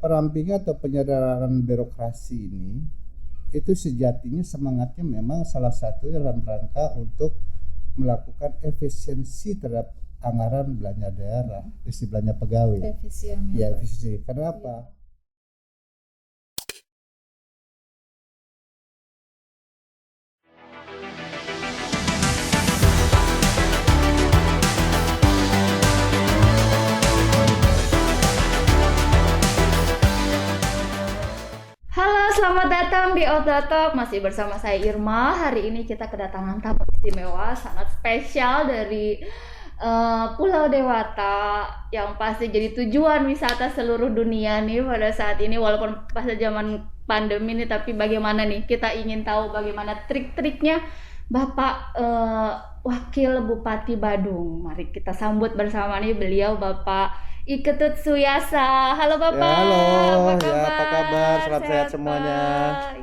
perampingan atau penyederhanaan birokrasi ini itu sejatinya semangatnya memang salah satunya dalam rangka untuk melakukan efisiensi terhadap anggaran belanja daerah, isi belanja pegawai. Ya, efisiensi. Kenapa? Halo, selamat datang di Outdoor Talk. Masih bersama saya Irma. Hari ini kita kedatangan tamu istimewa, sangat spesial dari Pulau Dewata, yang pasti jadi tujuan wisata seluruh dunia nih pada saat ini. Walaupun pas zaman pandemi nih, tapi bagaimana nih? Kita ingin tahu bagaimana trik-triknya Bapak Wakil Bupati Badung. Mari kita sambut bersama nih beliau, Bapak Iketut Suyasa. Halo Bapak. Ya, halo. Apa kabar? Selamat sehat semuanya.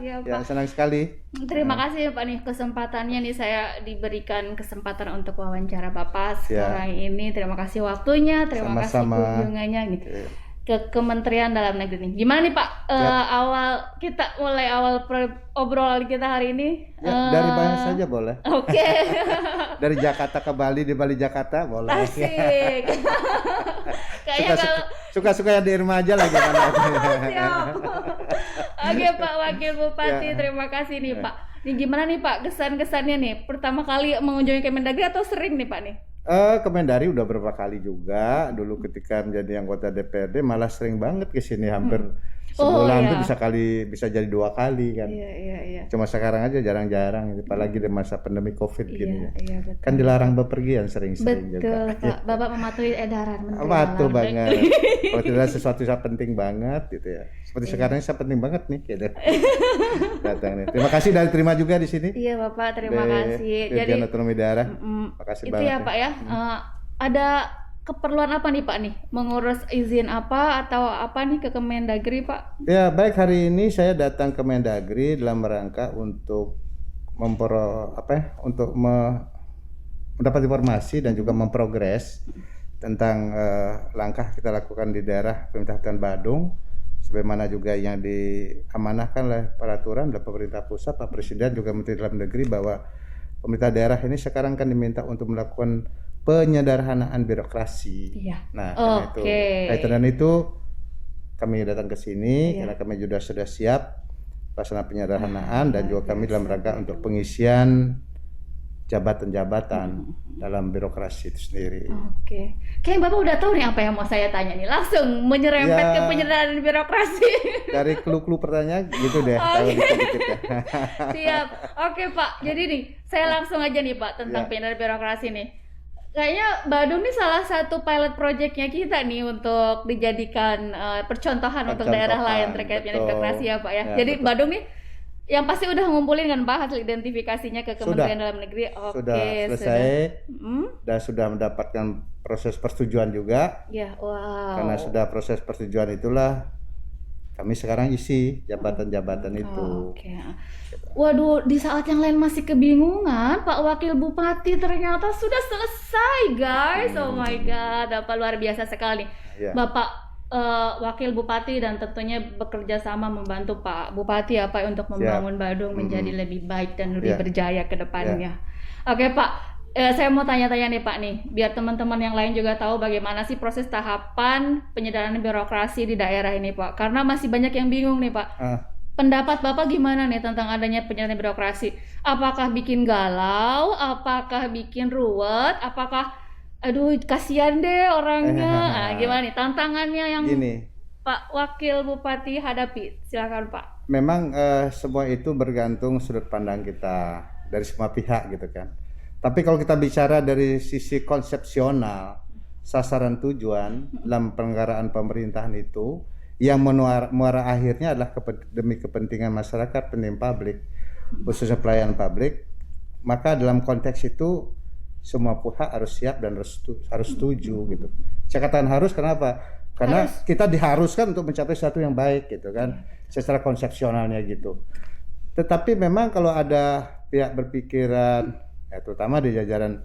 Ya, Ya, Pak. senang sekali. Terima kasih Pak nih kesempatannya nih, saya diberikan kesempatan untuk wawancara Bapak sekarang ini. Terima kasih waktunya, terima kasih kunjungannya gitu ke Kementerian Dalam Negeri nih. Gimana nih Pak? Mulai awal obrolan kita hari ini. Dari mana saja boleh. Oke. Dari Jakarta ke Bali, di Bali Jakarta boleh. Asik. Kayaknya kalau suka-suka yang di Irma aja lagi kan. Siap. Oke Pak Wakil Bupati, terima kasih nih Pak. Nih gimana nih Pak kesan-kesannya nih? Pertama kali mengunjungi Kemendagri atau sering nih Pak nih? Kemendagri udah beberapa kali juga. Dulu ketika menjadi anggota DPRD malah sering banget ke sini, hampir sebulan tuh bisa jadi 2 kali kan. Iya. Cuma sekarang aja jarang-jarang, apalagi di masa pandemi Covid gini ya. Iya, betul. Kan dilarang bepergian sering-sering juga. Betul Pak, Bapak mematuhi edaran Menteri Patuh Dalam banget. Negeri. Kalau tidak sesuatu yang penting banget gitu ya. Seperti sekarang ini penting banget nih gitu. Datang nih. Terima kasih dan terima juga di sini. Iya Bapak, terima kasih. Jadi Otonomi Daerah. Makasih itu banget. ya Pak ya. Ada keperluan apa nih Pak nih? Mengurus izin apa atau apa nih ke Kemendagri Pak? Ya, baik, hari ini saya datang ke Mendagri dalam rangka untuk mendapat informasi dan juga memprogres tentang langkah kita lakukan di daerah Pemerintahan Badung, sebagaimana juga yang diamanahkan oleh peraturan dari pemerintah pusat, Pak Presiden juga Menteri Dalam Negeri, bahwa pemerintah daerah ini sekarang kan diminta untuk melakukan penyederhanaan birokrasi. Iya. Nah, karena itu kaitan dengan itu kami datang ke sini karena kami juga sudah siap pelaksana penyederhanaan dan juga kami dalam rangka untuk pengisian jabatan-jabatan dalam birokrasi itu sendiri. Oke. Kayaknya Bapak udah tahu nih apa yang mau saya tanya nih. Langsung menyerempet ke penyederhanaan birokrasi. Dari clue pertanyaan gitu deh. Dikit-dikit ya. Siap. Oke Pak. Jadi nih, saya langsung aja nih Pak tentang penyederhanaan birokrasi nih. Kayaknya Badung nih salah satu pilot projectnya kita nih untuk dijadikan percontohan untuk daerah lain terkait birokrasi ya Pak ya. Jadi betul. Badung nih yang pasti udah ngumpulin kan Pak hasil identifikasinya ke Kementerian Dalam Negeri. Sudah selesai dan sudah mendapatkan proses persetujuan juga. Ya, wow. Karena sudah proses persetujuan itulah kami sekarang isi jabatan-jabatan itu. Oke. Waduh, di saat yang lain masih kebingungan, Pak Wakil Bupati ternyata sudah selesai, guys. Oh my God, apa luar biasa sekali. Bapak Wakil Bupati dan tentunya bekerja sama membantu Pak Bupati ya Pak untuk membangun Badung menjadi lebih baik dan lebih berjaya ke depannya. Oke Pak, saya mau tanya-tanya nih Pak nih, biar teman-teman yang lain juga tahu bagaimana sih proses tahapan penyederhanaan birokrasi di daerah ini Pak. Karena masih banyak yang bingung nih Pak. Pendapat Bapak gimana nih tentang adanya penyederhanaan birokrasi? Apakah bikin galau? Apakah bikin ruwet? Apakah aduh kasihan deh orangnya? Gimana nih tantangannya yang Pak Wakil Bupati hadapi? Silakan Pak. Memang semua itu bergantung sudut pandang kita dari semua pihak gitu kan. Tapi kalau kita bicara dari sisi konsepsional, sasaran tujuan dalam penyelenggaraan pemerintahan itu, yang muara akhirnya adalah demi kepentingan masyarakat, penting publik, khususnya pelayanan publik. Maka dalam konteks itu semua pihak harus siap dan harus setuju gitu. Saya katakan harus, kenapa? Karena kita diharuskan untuk mencapai sesuatu yang baik gitu kan, secara konsepsionalnya gitu. Tetapi memang kalau ada pihak berpikiran, terutama di jajaran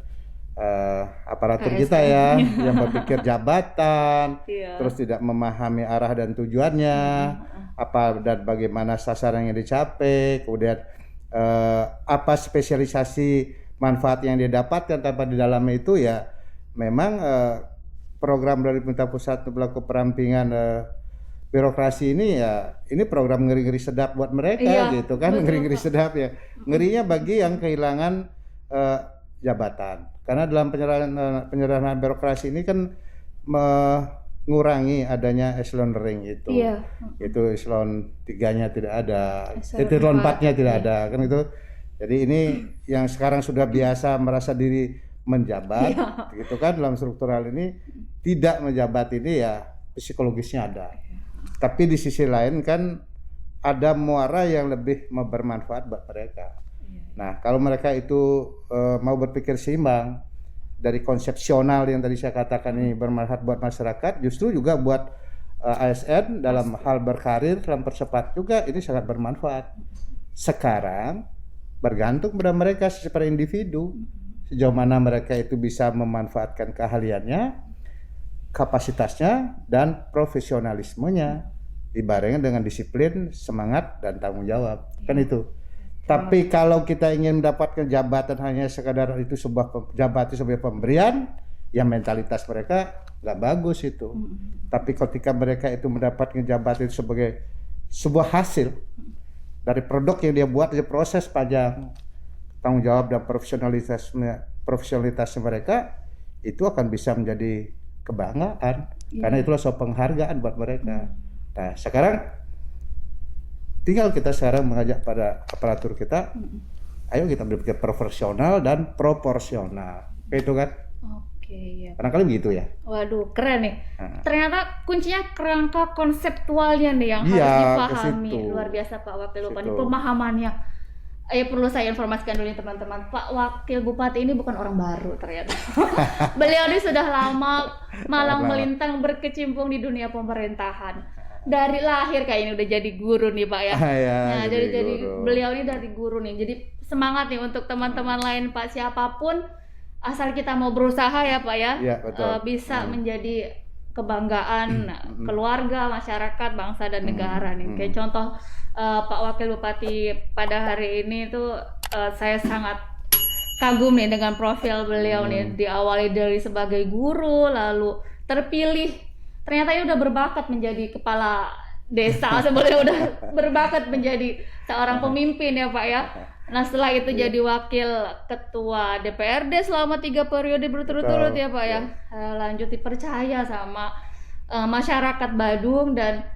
aparatur ASN. kita ya yang berpikir jabatan, Iya. terus tidak memahami arah dan tujuannya, apa dan bagaimana sasaran yang dicapai, kemudian apa spesialisasi manfaat yang dia dapatkan, tanpa di dalamnya itu ya memang program dari pemerintah pusat untuk melakukan perampingan birokrasi ini ya, ini program ngeri-ngeri sedap buat mereka Iya, gitu kan, betul, ngeri-ngeri Pak. sedap ya. Ngerinya bagi yang kehilangan jabatan. Karena dalam penyerahan birokrasi ini kan mengurangi adanya eselon ring itu. Iya. Itu eselon 3-nya tidak ada, Eselon eselon 4-nya tidak iya. ada kan itu. Jadi ini yang sekarang sudah biasa merasa diri menjabat gitu kan, dalam struktural ini tidak menjabat ini ya psikologisnya ada. Tapi di sisi lain kan ada muara yang lebih bermanfaat buat mereka. Nah, kalau mereka itu mau berpikir seimbang dari konsepsional yang tadi saya katakan ini bermanfaat buat masyarakat, justru juga buat ASN dalam hal berkarir, dalam percepat juga ini sangat bermanfaat. Sekarang bergantung pada mereka secara individu, sejauh mana mereka itu bisa memanfaatkan keahliannya, kapasitasnya, dan profesionalismenya dibarengi dengan disiplin, semangat, dan tanggung jawab. Kan itu. Tapi kalau kita ingin mendapatkan jabatan hanya sekadar itu sebuah jabatan sebagai pemberian, ya mentalitas mereka nggak bagus itu. Tapi ketika mereka itu mendapatkan jabatan itu sebagai sebuah hasil dari produk yang dia buat, dari proses panjang, tanggung jawab dan profesionalitas mereka itu akan bisa menjadi kebanggaan. Karena itulah sebuah penghargaan buat mereka. Nah, sekarang tinggal kita sekarang mengajak pada aparatur kita, ayo kita berpikir profesional dan proporsional, itu kan? Oke, ya. Barangkali begitu ya. Waduh, keren nih. Ternyata kuncinya kerangka konseptualnya nih yang harus dipahami. Luar biasa Pak Wakil Bupati, pemahamannya. Perlu saya informasikan dulu nih teman-teman, Pak Wakil Bupati ini bukan orang baru ternyata. Beliau ini sudah lama malang melintang berkecimpung di dunia pemerintahan. Dari lahir kayak ini udah jadi guru nih Pak ya. Nah, jadi beliau ini dari guru nih. Jadi semangat nih untuk teman-teman lain Pak, siapapun asal kita mau berusaha ya Pak ya, bisa menjadi kebanggaan keluarga, masyarakat, bangsa dan negara nih. Kayak contoh Pak Wakil Bupati pada hari ini tuh saya sangat kagum nih dengan profil beliau nih. Diawali dari sebagai guru, lalu terpilih. Ternyata dia udah berbakat menjadi kepala desa, sebelumnya udah berbakat menjadi seorang pemimpin ya Pak ya. Nah setelah itu jadi wakil ketua DPRD selama 3 periode berturut-turut ya Pak ya. Lanjut dipercaya sama masyarakat Badung dan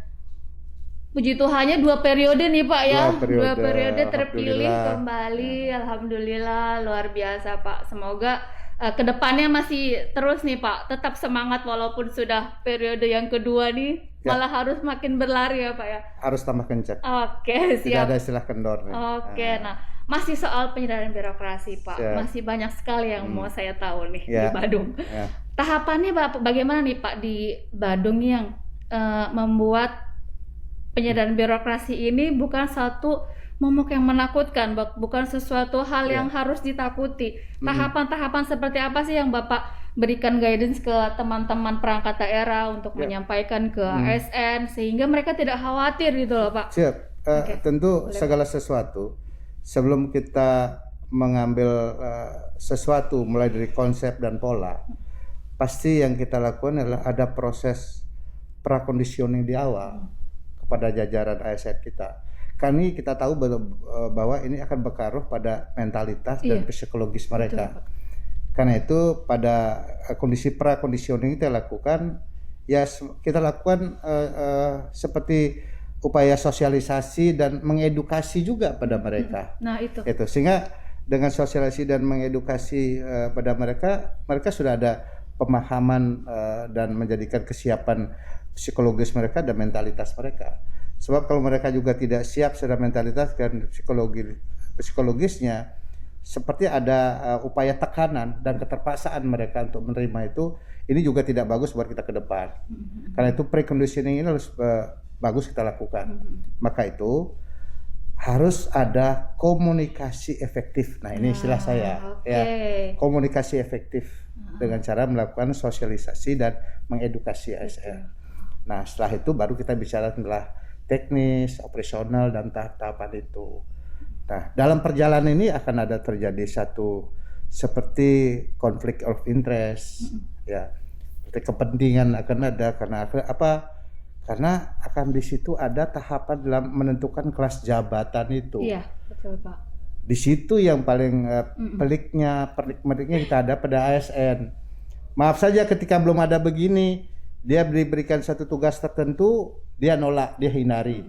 puji Tuhannya 2 periode nih Pak ya. 2 periode terpilih kembali. Alhamdulillah, luar biasa Pak. Semoga kedepannya masih terus nih Pak, tetap semangat walaupun sudah periode yang kedua nih, malah harus makin berlari ya Pak ya. Harus tambah kencang. Oke, siap. Tidak ada istilah kendor nih. Oke, nah masih soal penyederhanaan birokrasi Pak, masih banyak sekali yang mau saya tahu nih di Badung. Tahapannya bagaimana nih Pak di Badung yang membuat penyederhanaan birokrasi ini bukan satu momok yang menakutkan, bukan sesuatu hal yang harus ditakuti. Tahapan-tahapan seperti apa sih yang Bapak berikan guidance ke teman-teman perangkat daerah untuk menyampaikan ke ASN sehingga mereka tidak khawatir gitu loh Pak? Siap. Tentu segala sesuatu sebelum kita mengambil sesuatu mulai dari konsep dan pola, pasti yang kita lakukan adalah ada proses prakondisioning di awal kepada jajaran ASN kita. Kami kita tahu bahwa ini akan berpengaruh pada mentalitas dan psikologis mereka. Betul. Karena itu pada kondisi prakondisioning kita lakukan seperti upaya sosialisasi dan mengedukasi juga pada mereka. Nah itu. Sehingga dengan sosialisasi dan mengedukasi pada mereka sudah ada pemahaman dan menjadikan kesiapan psikologis mereka dan mentalitas mereka. Sebab kalau mereka juga tidak siap secara mentalitas dan psikologisnya, seperti ada upaya tekanan dan keterpaksaan mereka untuk menerima itu, ini juga tidak bagus buat kita ke depan. Karena itu preconditioning ini harus bagus kita lakukan. Maka itu harus ada komunikasi efektif. Nah, ini istilah saya, ya, komunikasi efektif dengan cara melakukan sosialisasi dan mengedukasi ASN. Nah, setelah itu baru kita bicara tentang teknis, operasional, dan tahap-tahapan itu. Nah, dalam perjalanan ini akan ada terjadi satu seperti konflik of interest, ya, seperti kepentingan akan ada karena apa? Karena akan di situ ada tahapan dalam menentukan kelas jabatan itu. Iya, betul Pak. Di situ yang paling peliknya kita ada pada ASN. Maaf saja ketika belum ada begini, dia diberikan satu tugas tertentu, dia nolak, dia hindari,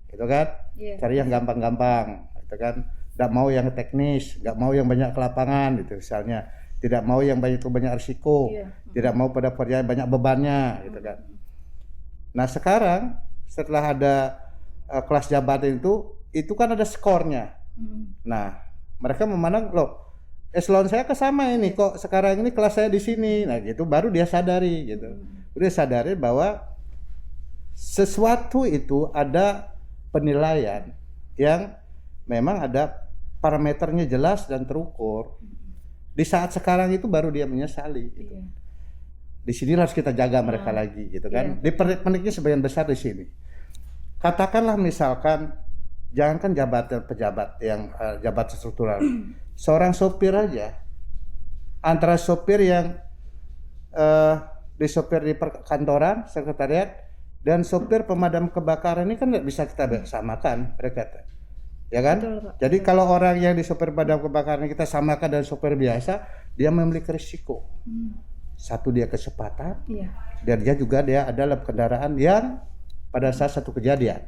gitu kan? Cari yang gampang-gampang, gitu kan? Tidak mau yang teknis, nggak mau yang banyak ke lapangan, gitu misalnya. Tidak mau yang banyak risiko, tidak mau pada pekerjaan banyak bebannya, gitu kan? Nah sekarang setelah ada kelas jabatan itu kan ada skornya. Nah mereka memandang loh eselon saya kesama ini kok sekarang ini kelas saya di sini. Nah gitu baru dia sadari gitu. Dia sadari bahwa sesuatu itu ada penilaian yang memang ada parameternya jelas dan terukur. Di saat sekarang itu baru dia menyesali. Gitu. Di sini harus kita jaga mereka lagi gitu kan. Di peniknya sebagian besar di sini. Katakanlah misalkan jangankan pejabat yang jabatan struktural. Seorang sopir aja antara sopir yang di sopir di perkantoran, sekretariat dan sopir pemadam kebakaran ini kan nggak bisa kita samakan mereka. Ya kan? Betul, jadi kalau orang yang di sopir pemadam kebakaran kita samakan dengan sopir biasa, dia memiliki risiko. Satu dia kecepatan, dan dia juga adalah kendaraan yang pada saat satu kejadian.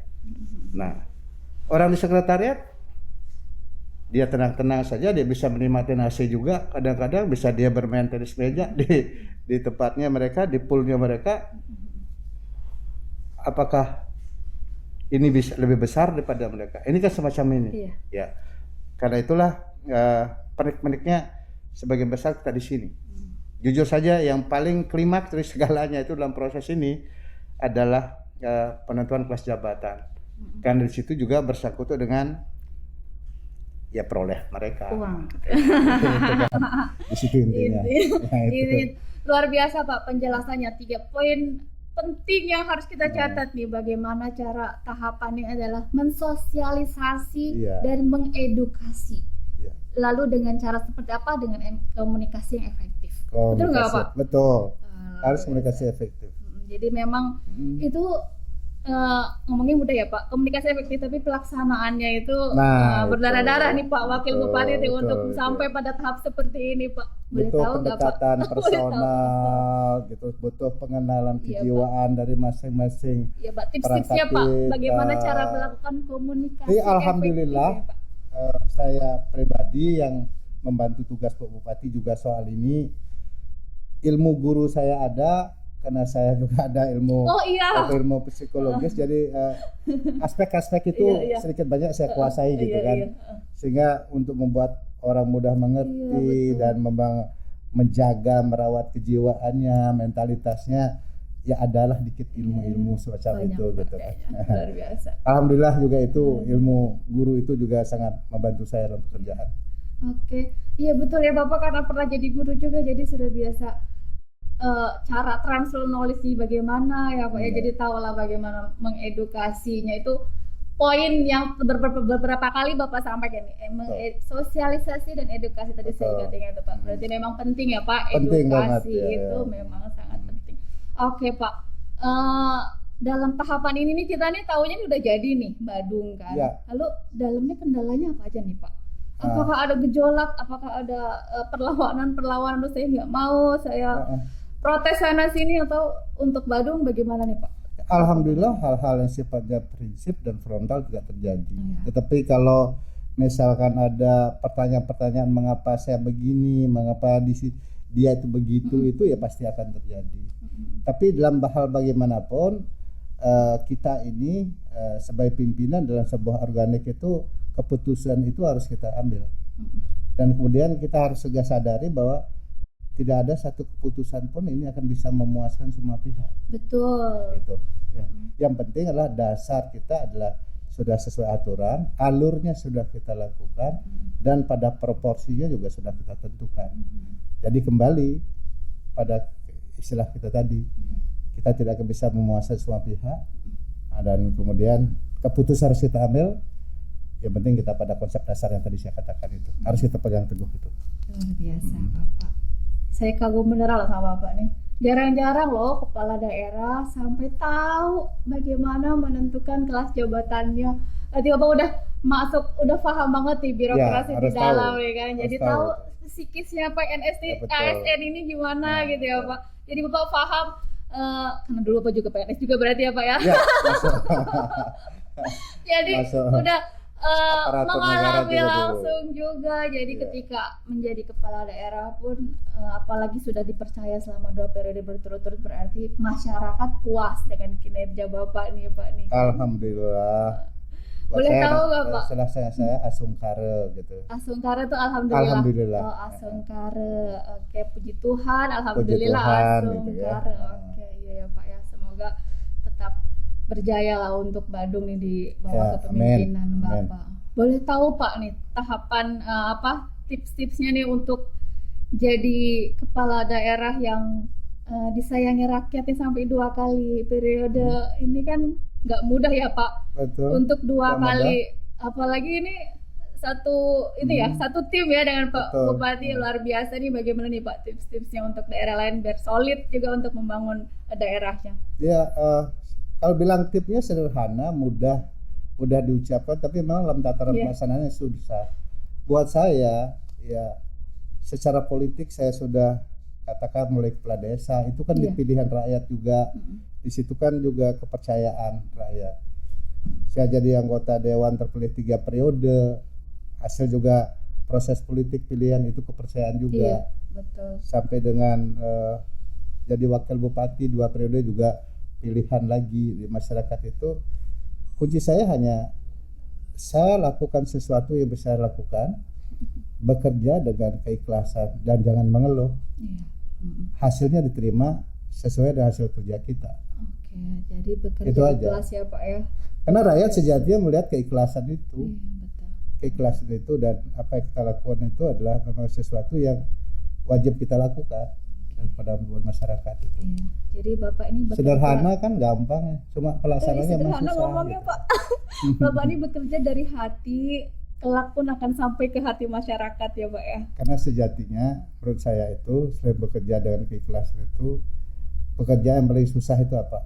Nah, orang di sekretariat dia tenang-tenang saja, dia bisa menikmati AC juga, kadang-kadang bisa dia bermain tenis meja di tempatnya mereka, di poolnya mereka. Apakah ini bisa lebih besar daripada mereka? Ini kan semacam ini, ya. Karena itulah penik-peniknya sebagian besar kita di sini. Jujur saja yang paling klimaks dari segalanya itu dalam proses ini adalah penentuan kelas jabatan. Karena di situ juga bersangkutan dengan ya peroleh mereka. Uang. Di situ intinya. Ini luar biasa Pak penjelasannya. 3 poin penting yang harus kita catat nih, bagaimana cara tahapannya adalah mensosialisasi dan mengedukasi. Lalu dengan cara seperti apa? Dengan komunikasi yang efektif. Betul nggak Pak? Betul. Harus komunikasi efektif. Jadi memang itu ngomongnya mudah ya Pak, komunikasi efektif, tapi pelaksanaannya itu berdarah-darah nih Pak Wakil Bupati untuk sampai pada tahap seperti ini Pak. Boleh butuh tahu pendekatan personal, gitu, butuh pengenalan kejiwaan dari masing-masing. Iya Pak, tips-tipsnya Pak, bagaimana cara melakukan komunikasi alhamdulillah efektif, saya pribadi yang membantu tugas Pak Bupati juga soal ini, ilmu guru saya ada. Karena saya juga ada ilmu psikologis, jadi aspek-aspek itu sedikit banyak saya kuasai gitu kan, sehingga untuk membuat orang mudah mengerti dan menjaga merawat kejiwaannya, mentalitasnya, ya adalah dikit ilmu-ilmu semacam itu gitu kan. Luar biasa. Alhamdulillah juga itu ilmu guru itu juga sangat membantu saya dalam pekerjaan. Oke, iya betul ya Bapak, karena pernah jadi guru juga, jadi sudah biasa cara transfer knowledge bagaimana ya Pak ya, jadi tahu lah bagaimana mengedukasinya. Itu poin yang beberapa kali Bapak sampaikan nih, sosialisasi dan edukasi tadi saya ingat itu Pak. Berarti memang penting ya Pak, penting edukasi banget, itu memang sangat penting. Oke Pak, dalam tahapan ini nih kita nih tahunya udah jadi nih Badung kan, lalu dalamnya kendalanya apa aja nih Pak? Apakah ada gejolak, apakah ada perlawanan saya nggak mau, saya protes sana sini, atau untuk Badung bagaimana nih Pak? Alhamdulillah hal-hal yang sifatnya prinsip dan frontal tidak terjadi. Tetapi kalau misalkan ada pertanyaan-pertanyaan mengapa saya begini, mengapa dia itu begitu, itu ya pasti akan terjadi. Tapi dalam hal bagaimanapun kita ini sebagai pimpinan dalam sebuah organik itu, keputusan itu harus kita ambil. Dan kemudian kita harus juga sadari bahwa tidak ada satu keputusan pun ini akan bisa memuaskan semua pihak. Betul. Gitu. Ya. Yang penting adalah dasar kita adalah sudah sesuai aturan, alurnya sudah kita lakukan, dan pada proporsinya juga sudah kita tentukan. Jadi kembali pada istilah kita tadi, kita tidak bisa memuasai semua pihak, dan kemudian keputusan harus kita ambil. Yang penting kita pada konsep dasar yang tadi saya katakan itu harus kita pegang teguh itu. Luar biasa Bapak. Saya kagum beneran loh sama Bapak nih. Jarang-jarang loh kepala daerah sampai tahu bagaimana menentukan kelas jabatannya. Tadi Bapak udah masuk, udah paham banget nih birokrasi di dalam ya kan. Jadi tahu psikisnya PNS di ASN ini gimana gitu ya Pak. Jadi Bapak paham, karena dulu Bapak juga PNS juga berarti ya Pak ya. Jadi udah mengalami langsung juga. Jadi ketika menjadi kepala daerah pun apalagi sudah dipercaya selama 2 periode berturut-turut, berarti masyarakat puas dengan kinerja Bapak nih Pak nih. Alhamdulillah. Boleh tahu nggak Pak? Saya asungkare gitu. Asungkare itu alhamdulillah. Oh, asungkare. Oke, puji Tuhan, alhamdulillah asungkare. Gitu ya. Oke, iya ya Pak ya. Semoga tetap berjaya lah untuk Badung nih di bawah kepemimpinan Bapak. Boleh tahu Pak nih tahapan tips-tipsnya nih untuk jadi kepala daerah yang disayangi rakyatnya sampai 2 kali periode ini kan nggak mudah ya Pak. Betul. Untuk 2 kali mudah. Apalagi ini satu tim ya dengan Pak Bupati. Luar biasa nih, bagaimana nih Pak tips-tipsnya untuk daerah lain biar solid juga untuk membangun daerahnya. Ya, kalau bilang tipsnya sederhana, mudah diucapkan, tapi memang dalam tataran pelaksanaannya susah. Buat saya, ya secara politik saya sudah katakan mulai kepala desa, itu kan di pilihan rakyat juga. Di situ kan juga kepercayaan rakyat. Saya jadi anggota dewan terpilih 3 periode, hasil juga proses politik pilihan itu kepercayaan juga. Iya, betul. Sampai dengan jadi wakil bupati 2 periode juga pilihan lagi di masyarakat itu. Kunci saya hanya saya lakukan sesuatu yang bisa saya lakukan, bekerja dengan keikhlasan dan jangan mengeluh. Hasilnya diterima sesuai dengan hasil kerja kita. Oke, jadi bekerja itu aja. Ikhlas ya Pak ya. Karena rakyat sejatinya melihat keikhlasan itu. Betul. Keikhlasan itu dan apa yang kita lakukan itu adalah memang sesuatu yang wajib kita lakukan kepada masyarakat itu. Iya. Jadi Bapak ini bekerja, sederhana kan gampang ya, cuma pelaksanaannya masih susah. Ngomongnya gitu. Pak. Bapak ini bekerja dari hati, kelak pun akan sampai ke hati masyarakat ya Pak ya. Karena sejatinya menurut saya itu selain bekerja dengan keikhlasan itu, pekerjaan yang paling susah itu apa?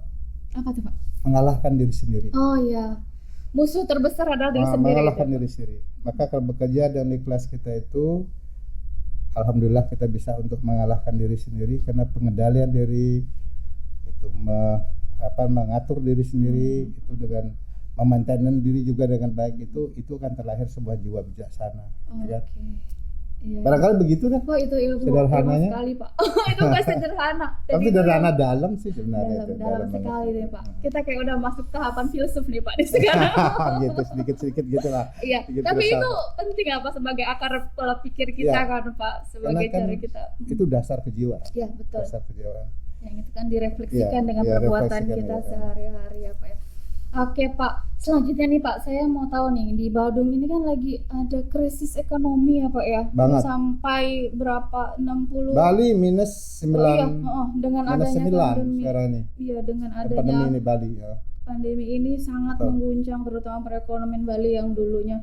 Apa tuh Pak? Mengalahkan diri sendiri. Oh iya. Musuh terbesar adalah diri sendiri. Mengalahkan diri sendiri. Maka kalau bekerja dengan ikhlas kita itu, alhamdulillah kita bisa untuk mengalahkan diri sendiri, karena pengendalian diri itu mengatur diri sendiri itu dengan memaintain diri juga dengan baik itu akan terlahir sebuah jiwa bijaksana. Ya. Iya. Barangkali begitu dah. Oh, itu ilmu sederhananya sekali Pak. Itu nggak sederhana. Tapi sederhana dalam sih sebenarnya. Dalam sekali nih Pak. Kita kayak udah masuk tahapan filsuf nih Pak di sekarang. Gitu sedikit gitu lah. Iya. Tapi itu penting apa sebagai akar pola pikir kita kan Pak, sebagai cara kita. Itu dasar kejiwaan. Iya betul. Dasar kejiwaan. Yang itu kan direfleksikan dengan perbuatan kita sehari-hari ya Pak ya. Oke Pak, selanjutnya nih Pak, saya mau tahu nih, di Badung ini kan lagi ada krisis ekonomi ya Pak ya. Banget. Sampai berapa, 60 Bali minus 9. Dengan minus adanya 9 pandemi sekarang ini. Iya, dengan adanya pandemi ini Bali ya. Pandemi ini sangat mengguncang terutama perekonomian Bali yang dulunya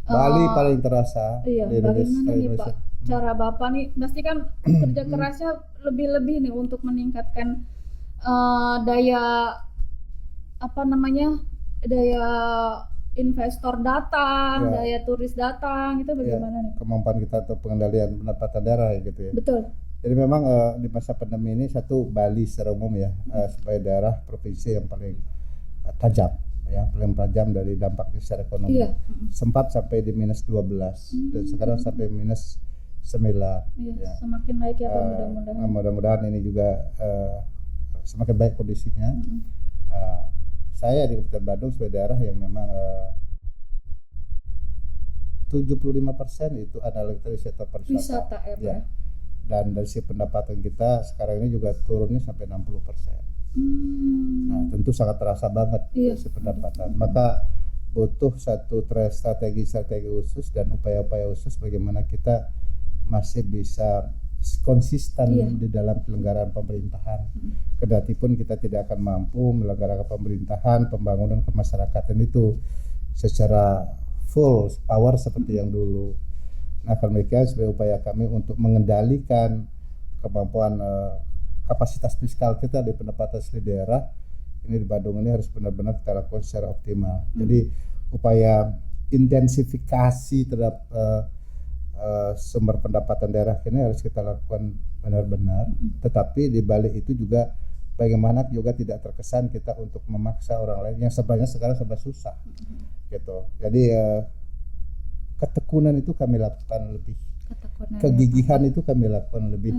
Bali paling terasa. Iya, bagaimana nih Pak cara Bapak nih, pasti kan kerja kerasnya lebih-lebih nih untuk meningkatkan daya investor datang, daya turis datang, itu bagaimana nih? Kemampuan kita untuk pengendalian pendapatan daerah ya gitu ya. Betul. Jadi memang di masa pandemi ini Bali secara umum ya sebagai daerah provinsi yang paling tajam ya, paling tajam dari dampaknya secara ekonomi. Iya. Sempat sampai di minus 12 dan sekarang sampai minus 9. Iya, ya. Semakin baik ya Pak, mudah-mudahan. Mudah-mudahan ini juga semakin baik kondisinya. Saya di Kabupaten Badung sebagai daerah yang memang 75% itu adalah dari sektor pariwisata. Wisata ya. Dan dari sisi pendapatan kita sekarang ini juga turunnya sampai 60%. Nah tentu sangat terasa banget dari sisi pendapatan. Maka butuh satu strategi khusus dan upaya-upaya khusus bagaimana kita masih bisa konsisten di dalam penyelenggaraan pemerintahan. Kedatipun kita tidak akan mampu menyelenggarakan pemerintahan, pembangunan kemasyarakatan itu secara full power seperti yang dulu. Nah, demikian sebagai upaya kami untuk mengendalikan kemampuan kapasitas fiskal kita di pendapatan asli daerah ini di Bandung ini harus benar-benar kita lakukan secara optimal. Jadi upaya intensifikasi terhadap sumber pendapatan daerah ini harus kita lakukan benar-benar. Tetapi di balik itu juga bagaimana juga tidak terkesan kita untuk memaksa orang lain yang sebenarnya sekarang serba susah, gitu. Jadi ketekunan itu kami lakukan lebih, kegigihan itu kami lakukan lebih,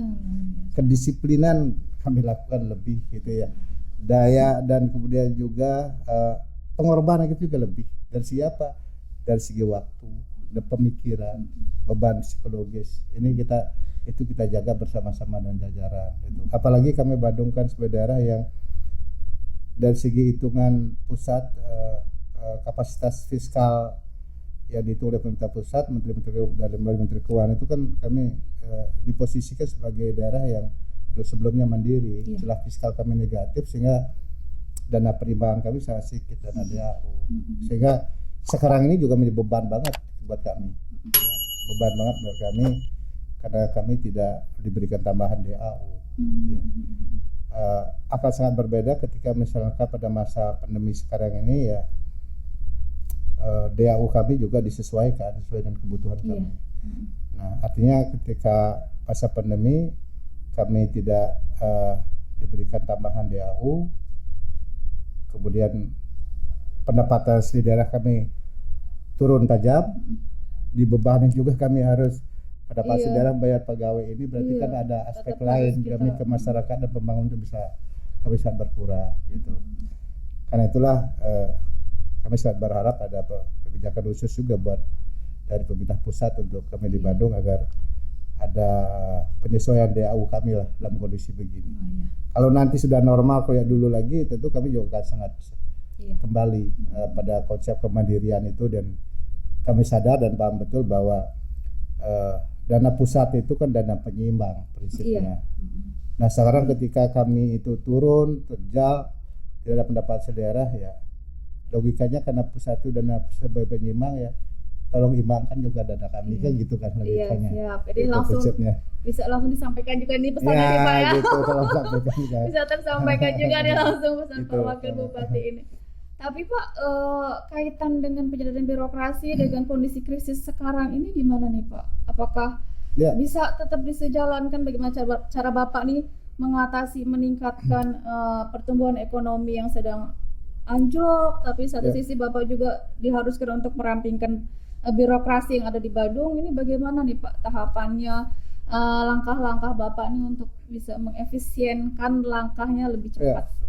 kedisiplinan kami lakukan lebih, gitu ya. Daya dan kemudian juga pengorbanan itu juga lebih. Dari siapa? Dari segi waktu, dan pemikiran, beban psikologis. Ini kita jaga bersama-sama dan jajaran. Gitu. Apalagi kami Bandung kan sebagai daerah yang dari segi hitungan pusat kapasitas fiskal yang dihitung oleh pemerintah pusat, Menteri Keuangan itu kan kami diposisikan sebagai daerah yang sebelumnya mandiri, setelah fiskal kami negatif sehingga dana perimbangan kami sangat sedikit, dana DAU. Sehingga sekarang ini juga menjadi beban banget buat kami. Beban banget buat kami karena kami tidak diberikan tambahan DAU. Akan sangat berbeda ketika misalnya pada masa pandemi sekarang ini ya DAU kami juga disesuaikan sesuai dengan kebutuhan kami. Nah, artinya ketika masa pandemi kami tidak diberikan tambahan DAU, kemudian pendapatan asli daerah kami turun tajam, dibebani juga kami harus pendapatan asli daerah bayar pegawai ini, berarti kan ada aspek lain kami ke masyarakat dan pembangunan itu kami sangat berkurang, gitu. Karena itulah kami sangat berharap ada kebijakan khusus juga buat dari pemerintah pusat untuk kami di Bandung agar ada penyesuaian DAU kami lah dalam kondisi begini. Kalau nanti sudah normal kayak dulu lagi, tentu kami juga akan sangat kembali pada konsep kemandirian itu, dan kami sadar dan paham betul bahwa dana pusat itu kan dana penyeimbang prinsipnya. Nah, sekarang ketika kami itu turun, terjal, tidak ada pendapatan daerah, ya logikanya karena pusat itu dana sebagai penyeimbang, ya tolong imbangkan juga dana kami, kan gitu kan logikanya. Siap. Jadi itu langsung konsepnya. Bisa langsung disampaikan juga nih pesannya nih Pak ya. Gitu, tolong sampaikan juga. Bisa tersampaikan juga nih langsung pesan Gitu. Pak Wakil Bupati ini. Tapi Pak, kaitan dengan penyederhanaan birokrasi dengan kondisi krisis sekarang ini gimana nih Pak? Apakah bisa tetap disejalankan, bagaimana cara Bapak nih mengatasi, meningkatkan pertumbuhan ekonomi yang sedang anjlok, tapi satu sisi Bapak juga diharuskan untuk merampingkan birokrasi yang ada di Bandung. Ini bagaimana nih Pak tahapannya, langkah-langkah Bapak nih untuk bisa mengefisienkan langkahnya lebih cepat?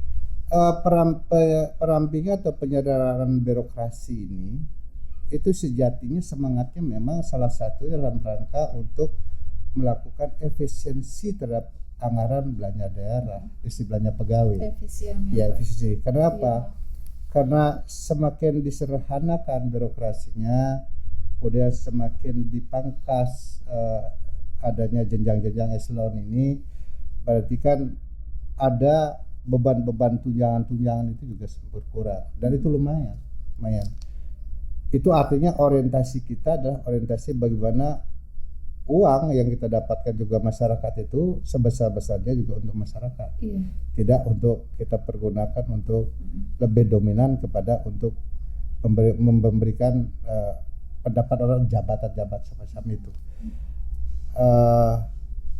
Perampingan atau penyederhanaan birokrasi ini itu sejatinya semangatnya memang salah satu dalam rangka untuk melakukan efisiensi terhadap anggaran belanja daerah, isi belanja pegawai. Efisiensi. Kenapa? Karena semakin disederhanakan birokrasinya, kemudian semakin dipangkas adanya jenjang-jenjang eselon ini, berarti kan ada beban-beban tunjangan-tunjangan itu juga berkurang, dan itu lumayan. Itu artinya orientasi kita adalah orientasi bagaimana uang yang kita dapatkan juga masyarakat itu sebesar-besarnya juga untuk masyarakat, tidak untuk kita pergunakan untuk lebih dominan kepada untuk memberikan pendapat orang jabatan-jabatan semacam itu.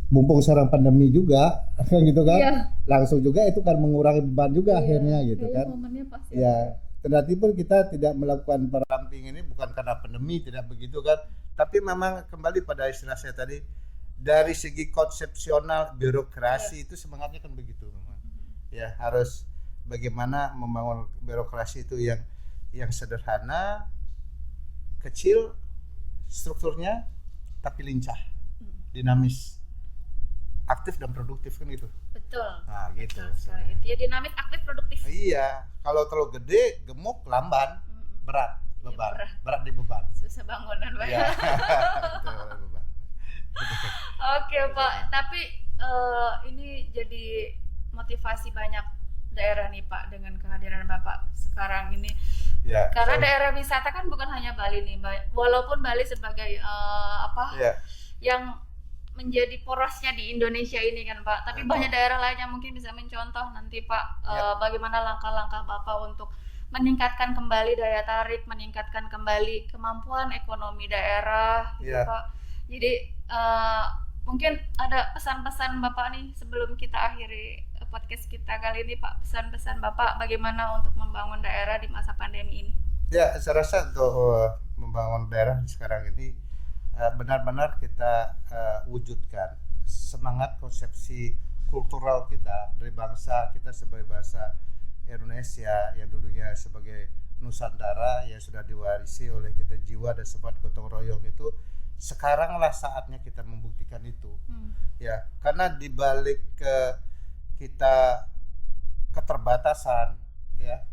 Mumpung sekarang pandemi juga kan gitu kan, langsung juga itu kan mengurangi beban juga akhirnya gitu kan. Ya, kendati pun kita tidak melakukan peramping ini bukan karena pandemi, tidak begitu kan, tapi memang kembali pada istilah saya tadi, dari segi konsepsional birokrasi itu semangatnya kan begitu memang. Ya, harus bagaimana membangun birokrasi itu yang sederhana, kecil strukturnya, tapi lincah, dinamis, aktif dan produktif kan gitu. Betul. Nah, gitu. Itu ya, dinamis, aktif, produktif. Iya, kalau terlalu gede, gemuk, lamban, berat. beban. Berat di beban. Susah bangunan, Pak. Iya. Betul, beban. Oke, Pak. Tapi ini jadi motivasi banyak daerah nih, Pak, dengan kehadiran Bapak sekarang ini. Ya, karena daerah wisata kan bukan hanya Bali nih, walaupun Bali sebagai yang menjadi porosnya di Indonesia ini kan, Pak. Tapi banyak daerah lain yang mungkin bisa mencontoh nanti, Pak, bagaimana langkah-langkah Bapak untuk meningkatkan kembali daya tarik, meningkatkan kembali kemampuan ekonomi daerah, gitu, Pak. Jadi mungkin ada pesan-pesan Bapak nih sebelum kita akhiri podcast kita kali ini, Pak. Pesan-pesan Bapak bagaimana untuk membangun daerah di masa pandemi ini? Ya, saya rasa untuk membangun daerah sekarang ini benar-benar kita wujudkan semangat konsepsi kultural kita dari bangsa kita sebagai bangsa Indonesia yang dulunya sebagai Nusantara yang sudah diwarisi oleh kita jiwa dan semangat gotong royong itu. Sekaranglah saatnya kita membuktikan itu. Ya, karena dibalik kita keterbatasan, ya,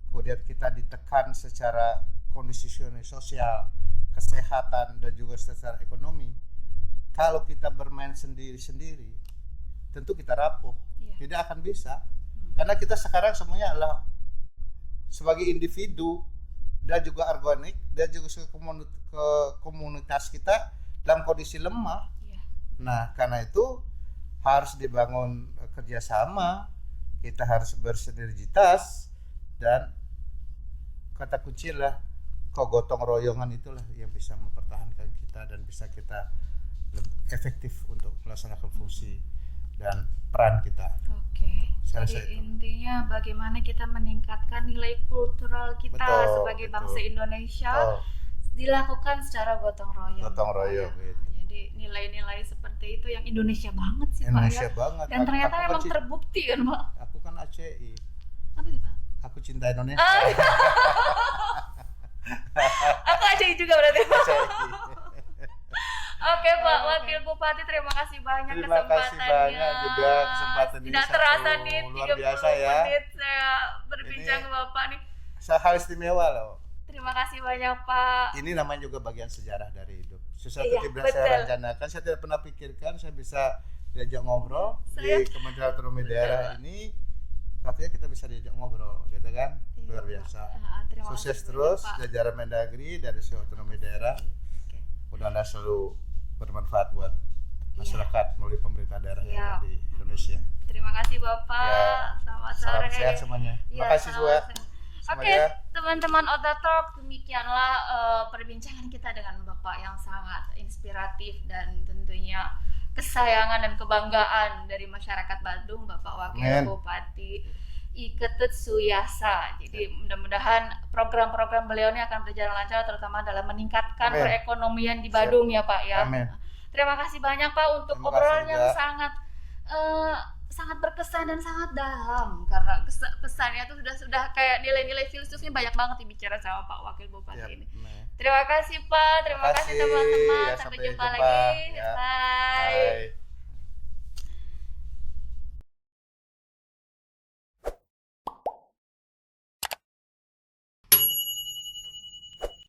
kemudian kita ditekan secara kondisi sosial, kesehatan dan juga secara ekonomi. Kalau kita bermain sendiri-sendiri, tentu kita rapuh, tidak akan bisa. Karena kita sekarang semuanya adalah sebagai individu dan juga organik dan juga ke komunitas kita dalam kondisi lemah. Nah, karena itu harus dibangun kerjasama, kita harus bersinergitas, dan kata kunci lah kegotong royongan itulah yang bisa mempertahankan kita dan bisa kita efektif untuk melaksanakan fungsi dan peran kita. Oke. Jadi intinya bagaimana kita meningkatkan nilai kultural kita sebagai bangsa Indonesia dilakukan secara gotong royong. Gotong royong. Gitu. Jadi nilai-nilai seperti itu yang Indonesia banget sih, Indonesia Pak. Ya? Banget. Dan ternyata emang terbukti kan, Pak. Aku kan ACI. Apa itu, Pak? Aku cinta Indonesia. Aku ACI juga berarti. Oke, Pak Wakil Bupati, terima kasih banyak kesempatannya. Terima kasih banyak juga kesempatan ini. Tidak terasa nih 30 biasa ya. menit saya berbincang ke Bapak nih. Hal istimewa loh. Terima kasih banyak, Pak. Ini namanya juga bagian sejarah dari hidup. Sesuatu tidak saya rencanakan, saya tidak pernah pikirkan saya bisa diajak ngobrol di Kementerian Otonomi Daerah ini. Katanya kita bisa diajak ngobrol, gitu kan? Luar biasa. Sukses terus jajaran Mendagri dari otonomi daerah. Mudah-mudahan selalu bermanfaat buat masyarakat melalui pemerintah daerah yang ada di Indonesia. Terima kasih Bapak. Selamat sore. Salam sehat semuanya. Terima kasih semua. Oke, teman-teman Oda Talk, demikianlah perbincangan kita dengan Bapak yang sangat inspiratif dan tentunya kesayangan dan kebanggaan dari masyarakat Bandung, Bapak Wakil Bupati Iketut Suyasa. Jadi mudah-mudahan program-program beliau ini akan berjalan lancar, terutama dalam meningkatkan perekonomian di Bandung ya Pak ya. Amin. Terima kasih banyak Pak untuk obrolan yang sangat berkesan dan sangat dalam, karena pesannya itu sudah kayak nilai-nilai filosofnya banyak banget dibicara sama Pak Wakil Bupati ini. Terima kasih Pak, terima kasih teman-teman, sampai jumpa lagi. Bye.